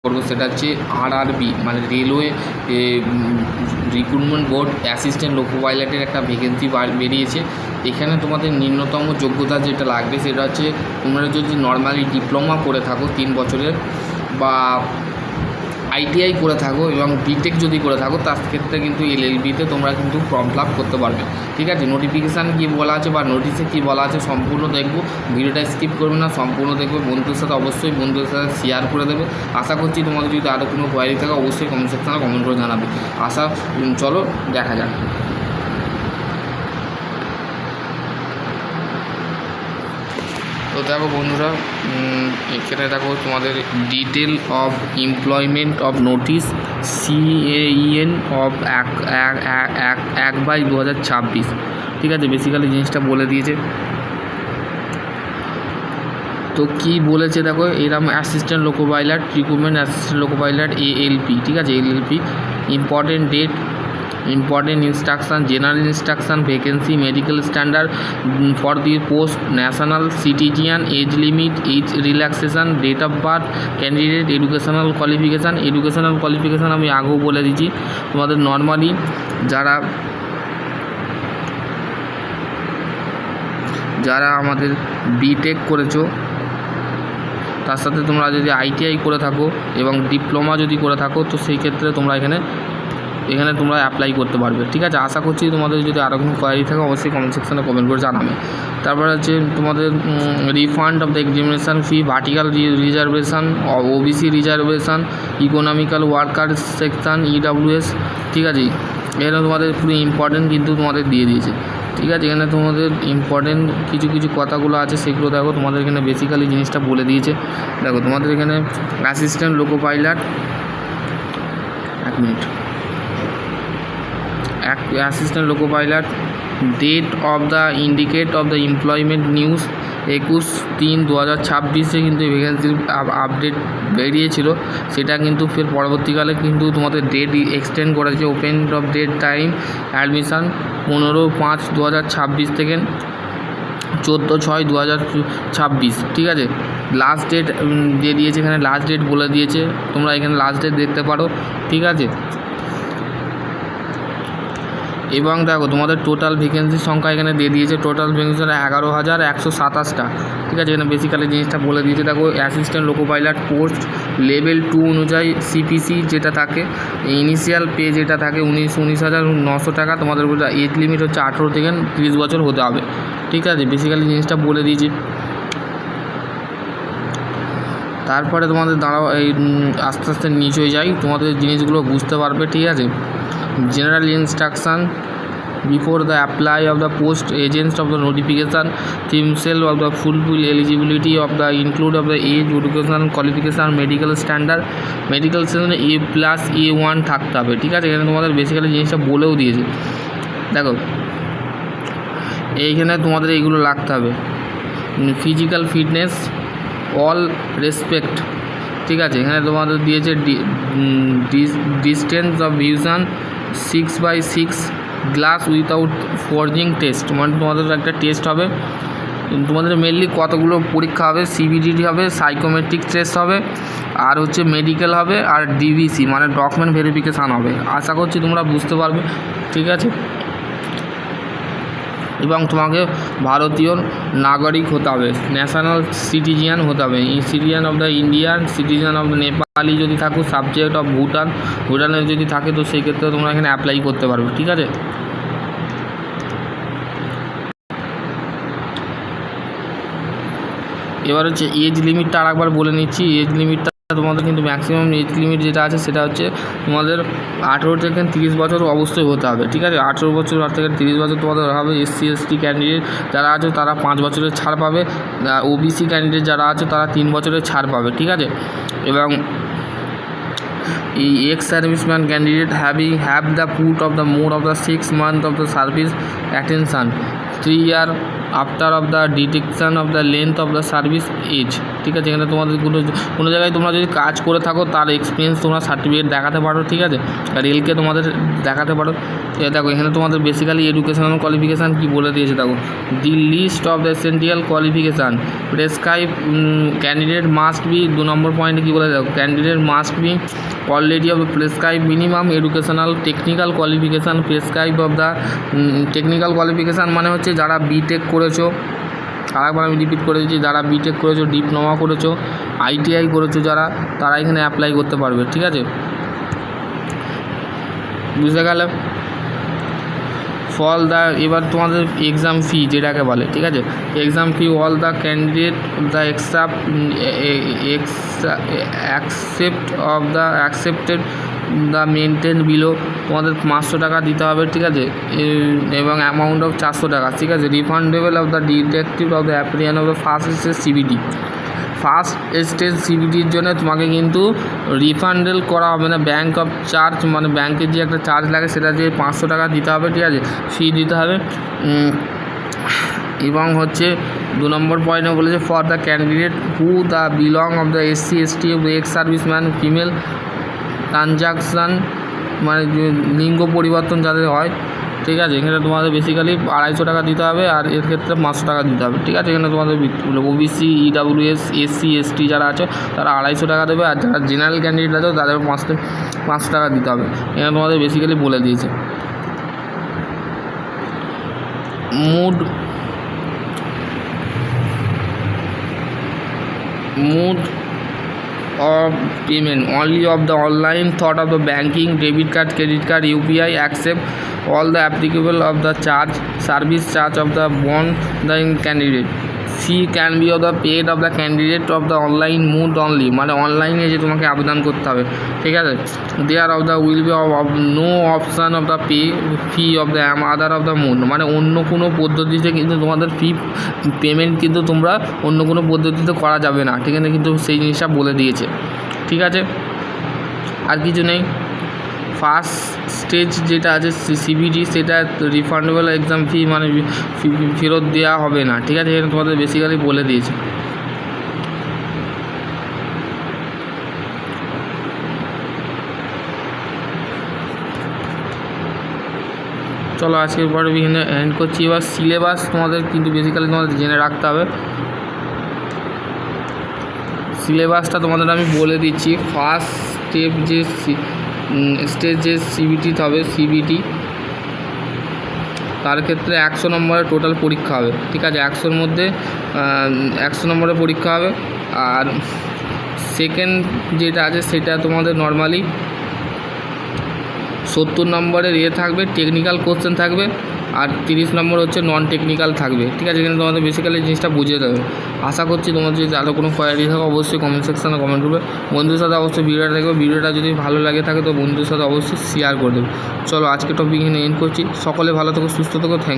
করবো সেটা হচ্ছে আরআরবি মানে railway recruitment board assistant loco পাইলটের একটা ভ্যাকেন্সি বেরিয়েছে। এখানে তোমাদের নিম্নতম যোগ্যতা যেটা লাগবে সেটা হচ্ছে তোমরা যদি নর্মালি ডিপ্লোমা করে থাকো 3 বছরের বা আইটিআই করে থাকো এবং বিটেক যদি করে থাকো তার ক্ষেত্রে কিন্তু এলএলবিতে তোমরা কিন্তু ফর্ম ফিল আপ করতে পারবে। ঠিক আছে, নোটিফিকেশান কী বলা আছে বা নোটিশে কী বলা আছে সম্পূর্ণ দেখবো, ভিডিওটা স্কিপ করবে না, সম্পূর্ণ দেখবে। বন্ধুদের সাথে অবশ্যই বন্ধুদের সাথে শেয়ার করে দেবে। আশা করছি তোমাদের যদি আরও কোনো কোয়ারি থাকে অবশ্যই কমেন্ট সেকশনে কমেন্ট করে জানাবে। চলো দেখা যাক। তো দেখো বন্ধুরা, এখানে দেখো তোমাদের detail of employment of notice CAEN of 1/2026। ঠিক আছে, বেসিক্যালি জিনিসটা বলে দিয়েছে। তো কি বলেছে দেখো, এরম assistant loco pilot recruitment assistant loco pilot ALP। ঠিক আছে, ALP important date, important instruction, general instruction, vacancy, medical standard for the post, national citizen, age limit, age relaxation, date of birth, candidate, educational qualification আমি আগেও বলে দিচ্ছি। তোমাদের normally যারা আমাদের B Tech করেছো তার সাথে তোমরা যদি আইটিআই করে থাকো এবং ডিপ্লোমা যদি করে থাকো তো সেই ক্ষেত্রে তোমরা এখানে তোমরা অ্যাপ্লাই করতে পারবে। ঠিক আছে, আশা করছি তোমাদের যদি আরও কোনো কোয়ারি থাকে অবশ্যই কমেন্ট সেকশনে কমেন্ট করে জানাবে। তারপরে হচ্ছে তোমাদের refund of the examination fee, vertical reservation, OBC reservation, economical worker section, EWS। ঠিক আছে, এখানে তোমাদের পুরো ইম্পর্টেন্ট কিন্তু তোমাদের দিয়ে দিয়েছে। ঠিক আছে, এখানে তোমাদের ইম্পর্টেন্ট কিছু কথাগুলো আছে সেগুলো দেখো। তোমাদের এখানে বেসিক্যালি জিনিসটা বলে দিয়েছে। দেখো তোমাদের এখানে assistant loco pilot, assistant loco pilot, date of the indicate of the employment news 21/3/2026 কিন্তু ভ্যাকেন্সির আপডেট বেরিয়েছিল। সেটা কিন্তু ফের পরবর্তীকালে কিন্তু তোমাদের ডেট এক্সটেন্ড করেছে। Open of date time admission 15/5/2026 থেকে 14/6/2026। ঠিক আছে, লাস্ট ডেট দিয়ে দিয়েছে, এখানে লাস্ট ডেট বলে দিয়েছে, তোমরা এখানে লাস্ট ডেট দেখতে পারো। ঠিক আছে, এবং দেখো তোমাদের টোটাল ভ্যাকেন্সির সংখ্যা এখানে দিয়ে দিয়েছে। টোটাল ভ্যাকেন্সি 11,127টা। ঠিক আছে, এখানে বেসিক্যালি জিনিসটা বলে দিয়েছে। দেখো assistant loco pilot post level 2 অনুযায়ী CPC যেটা থাকে, ইনিশিয়াল পে যেটা থাকে 19,900 টাকা। তোমাদের এজ লিমিট হচ্ছে 18 থেকে 30 বছর হতে হবে। ঠিক আছে, বেসিক্যালি জিনিসটা বলে দিয়েছে। তারপরে তোমাদের দাঁড়াও, আস্তে আস্তে নিচে যাই, তোমাদের জিনিসগুলো বুঝতে পারবে। ঠিক আছে, general instruction before the apply of the post, agents of the notification themselves of the fulfill eligibility of the include of the age, education qualification, medical standard, medical section A+A1 থাকতে হবে। ঠিক আছে, এখানে তোমাদের বেসিক্যালি জিনিসটা বলেও দিয়েছে। দেখো এইখানে তোমাদের এইগুলো লাগতে হবে। Physical fitness, all respect. ঠিক আছে, এখানে তোমাদের দিয়েছে distance of vision 6/6 glass without forging test, মানে তোমাদের একটা টেস্ট হবে। তোমাদের মেনলি কতগুলো পরীক্ষা হবে, CBDT হবে, সাইকোমেট্রিক টেস্ট হবে, আর হচ্ছে মেডিকেল হবে, আর DVC মানে ডকুমেন্ট ভেরিফিকেশান হবে। আশা করছি তোমরা বুঝতে পারবে। ঠিক আছে, এবং তোমাকে ভারতীয় নাগরিক হতে হবে, ন্যাশনাল সিটিজেন হতে হবে, citizen of the Indian, citizen of the Nepali যদি থাকো, সাবজেক্ট অফ ভুটানের যদি থাকে তো সেই ক্ষেত্রে তোমরা এখানে অ্যাপ্লাই করতে পারবে। ঠিক আছে, এবার হচ্ছে এজ লিমিটটা আরেকবার বলে নিচ্ছি। এজ লিমিটটা তোমাদের কিন্তু ম্যাক্সিমাম এজ লিমিট যেটা আছে সেটা হচ্ছে তোমাদের 18 থেকে 30 বছর অবশ্যই হতে হবে। ঠিক আছে, 18 বছর থেকে 30 বছর তোমাদের হবে। SC ST ক্যান্ডিডেট যারা আছে তারা 5 বছরের ছাড় পাবে। OBC ক্যান্ডিডেট যারা আছে তারা 3 বছরের ছাড় পাবে। ঠিক আছে, এবং এই ex serviceman candidate have the put off the more of the 6 month of the service attention 3 year after of the detection of the length of the service age। ঠিক আছে। এখানে তোমাদের কোনো জায়গায় তোমরা যদি কাজ করে থাকো তার এক্সপিরিয়েন্স তোমরা সার্টিফিকেট দেখাতে পারো, ঠিক আছে। রেলকে তোমাদের দেখাতে পারো। দেখো এখানে তোমাদের বেসিক্যালি এডুকেশনাল কোয়ালিফিকেশান কী বলে দিয়েছে দেখো, the list of the essential qualification prescribe candidate must be, 2 number পয়েন্টে কী বলে দেখো, candidate must be already of prescribe minimum educational technical qualification prescribe of the technical qualification মানে হচ্ছে যারা বিটেক করেছো, আরেকবার আমি রিপিট করে দিচ্ছি, যারা বিটেক করেছো, ডিপ্লোমা করেছো, আইটিআই করেছো যারা, তারা এখানে অ্যাপ্লাই করতে পারবে, ঠিক আছে, বুঝতে গেলে। ফল দ্য, এবার তোমাদের এক্সাম ফি যেটাকে বলে, ঠিক আছে, exam fee all the candidate the accepted the maintain below, তোমাদের 500 টাকা দিতে হবে, ঠিক আছে, এবং অ্যামাউন্ট অফ 400 টাকা, ঠিক আছে। Refundable of the deductive of the application of the first stage CBT, first stage সিবিটির জন্য তোমাকে কিন্তু রিফান্ডেল করা হবে না, ব্যাঙ্ক অফ চার্জ মানে ব্যাংকের যে একটা চার্জ লাগে সেটা দিয়ে 500 টাকা দিতে হবে, ঠিক আছে, ফি দিতে হবে। এবং হচ্ছে 2 নম্বর পয়েন্টে বলেছে for the candidate who the belong of the SC ST ex serviceman female transaction মানে লিঙ্গ পরিবর্তন যাদের হয়, ঠিক আছে, এখানে তোমাদের বেসিক্যালি 250 টাকা দিতে হবে, আর এর ক্ষেত্রে 500 টাকা দিতে হবে, ঠিক আছে। এখানে তোমাদের OBC EWS SC ST যারা আছে তারা 250 টাকা দেবে, আর যারা জেনারেল ক্যান্ডিডেট আছে তাদের 500 টাকা দিতে হবে, এখানে তোমাদের বেসিক্যালি বলে দিয়েছে। Mode of payment only of the online thought of the banking, debit card, credit card, UPI, accept all the applicable of the service charge of the bond the candidate. Fee can be of the paid of the candidate of the online mode only, মানে অনলাইনে যে তোমাকে আবেদন করতে হবে, ঠিক আছে। There of the will be of no option of the fee of the other of the mode, মানে অন্য কোনো পদ্ধতিতে কিন্তু তোমাদের ফি পেমেন্ট কিন্তু তোমরা অন্য কোনো পদ্ধতিতে করা যাবে না, ঠিক আছে, কিন্তু সেই জিনিসটা বলে দিয়েছে, ঠিক আছে, আর কিছু নেই। ফার্স্ট স্টেজ যেটা আছে সিবিটি সেটা রিফান্ডেবল এক্সাম ফি মানে ফেরত দেওয়া হবে না, ঠিক আছে, এখানে তোমাদের বেসিক্যালি বলে দিয়েছে। চলো আজকের পরে এখানে এন্ড করছি। এবার সিলেবাস তোমাদের কিন্তু বেসিক্যালি তোমাদের জেনে রাখতে হবে। সিলেবাসটা তোমাদের আমি বলে দিচ্ছি। ফার্স্ট স্টেজ যে সিবিটি হবে, সিবিটি তার ক্ষেত্রে 100 নম্বরের টোটাল পরীক্ষা হবে, ঠিক আছে, 100-র মধ্যে 100 নম্বরের পরীক্ষা হবে। আর সেকেন্ড যেটা আছে সেটা তোমাদের নর্মালি 70 নম্বরের থাকবে, টেকনিক্যাল কোশ্চেন থাকবে, আর 30 নম্বর হচ্ছে নন টেকনিক্যাল থাকবে, ঠিক আছে। এখানে তোমাদের বেসিক্যালি জিনিসটা বুঝিয়ে দেবে। আশা করছি তোমাদের যদি আরও কোনো কোয়ারি থাকে অবশ্যই কমেন্ট সেকশানে কমেন্ট করবে। বন্ধুদের সাথে অবশ্যই ভিডিওটা দেখবে, ভিডিওটা যদি ভালো লাগে থাকে তো বন্ধুদের সাথে অবশ্যই শেয়ার করে দেবে। চলো আজকে টপিক এখানে এন্ড করছি। সকলে ভালো থেকো, সুস্থ থেকো, থ্যাংক ইউ।